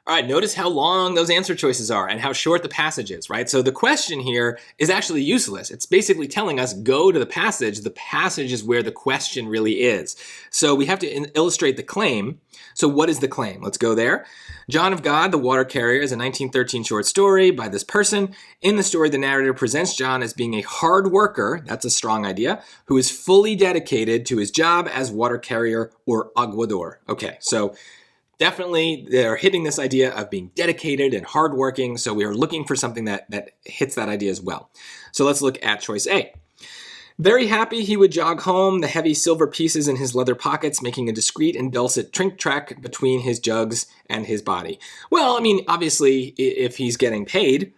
All right, notice how long those answer choices are and how short the passage is, right? So the question here is actually useless. It's basically telling us go to the passage. The passage is where the question really is. So we have to illustrate the claim. So what is the claim? Let's go there. John of God, the Water Carrier is a 1913 short story by this person. In the story, the narrator presents John as being a hard worker, that's a strong idea, who is fully dedicated to his job as water carrier or aguador. Okay, so definitely, they're hitting this idea of being dedicated and hardworking, so we are looking for something that hits that idea as well. So let's look at choice A. Very happy he would jog home, the heavy silver pieces in his leather pockets, making a discreet and dulcet trink-track between his jugs and his body. Well, I mean, obviously, if he's getting paid,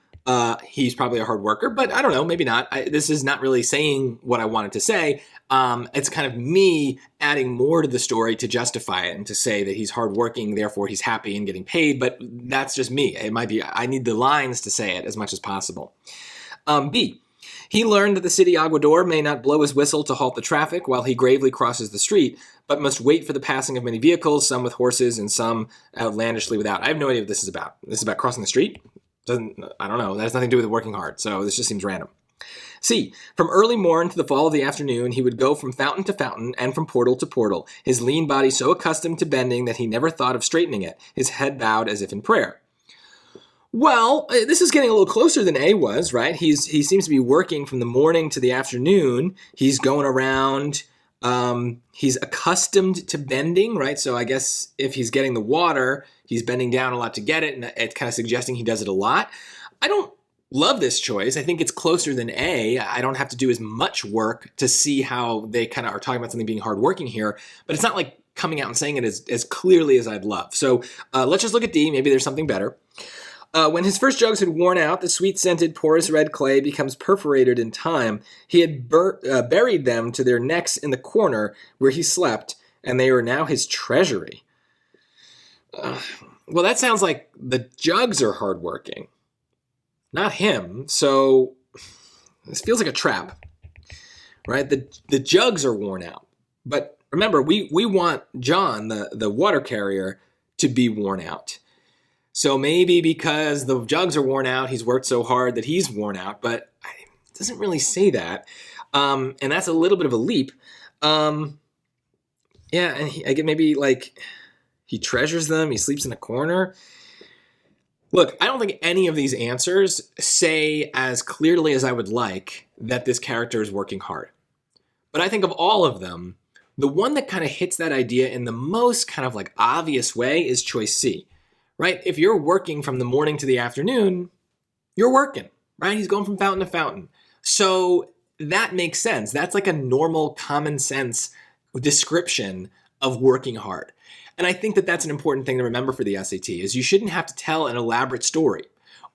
he's probably a hard worker, but I don't know, maybe not. This is not really saying what I wanted to say. It's kind of me adding more to the story to justify it and to say that he's hardworking, therefore he's happy and getting paid, but that's just me. It might be, I need the lines to say it as much as possible. B, he learned that the city aguador may not blow his whistle to halt the traffic while he gravely crosses the street, but must wait for the passing of many vehicles, some with horses and some outlandishly without. I have no idea what this is about. This is about crossing the street? I don't know. That has nothing to do with working hard, so this just seems random. C, from early morn to the fall of the afternoon, he would go from fountain to fountain and from portal to portal, his lean body so accustomed to bending that he never thought of straightening it, his head bowed as if in prayer. Well, this is getting a little closer than A was, right? He seems to be working from the morning to the afternoon. He's going around. He's accustomed to bending, right? So I guess if he's getting the water, he's bending down a lot to get it, and it's kind of suggesting he does it a lot. I don't love this choice. I think it's closer than A. I don't have to do as much work to see how they kind of are talking about something being hardworking here, but it's not like coming out and saying it as clearly as I'd love. So let's just look at D. Maybe there's something better. When his first jugs had worn out, the sweet-scented porous red clay becomes perforated in time. He had buried them to their necks in the corner where he slept, and they are now his treasury. Well, that sounds like the jugs are hardworking, not him. So this feels like a trap, right? The jugs are worn out. But remember, we want John, the water carrier, to be worn out. So maybe because the jugs are worn out, he's worked so hard that he's worn out, but it doesn't really say that. And that's a little bit of a leap. Yeah, and I get maybe like he treasures them, he sleeps in a corner. Look, I don't think any of these answers say as clearly as I would like that this character is working hard. But I think of all of them, the one that kind of hits that idea in the most kind of like obvious way is choice C. Right? If you're working from the morning to the afternoon, you're working, right? He's going from fountain to fountain. So that makes sense. That's like a normal common sense description of working hard. And I think that that's an important thing to remember for the SAT is you shouldn't have to tell an elaborate story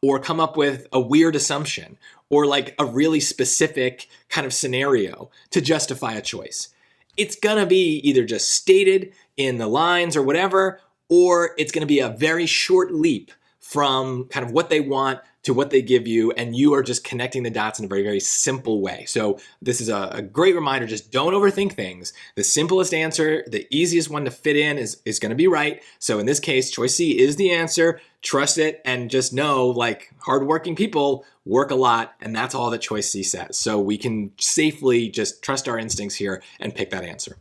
or come up with a weird assumption or like a really specific kind of scenario to justify a choice. It's gonna be either just stated in the lines or whatever, or it's going to be a very short leap from kind of what they want to what they give you, and you are just connecting the dots in a very, very simple way. So this is a great reminder, just don't overthink things. The simplest answer, the easiest one to fit in is going to be right. So in this case, choice C is the answer. Trust it and just know like hardworking people work a lot, and that's all that choice C says. So we can safely just trust our instincts here and pick that answer.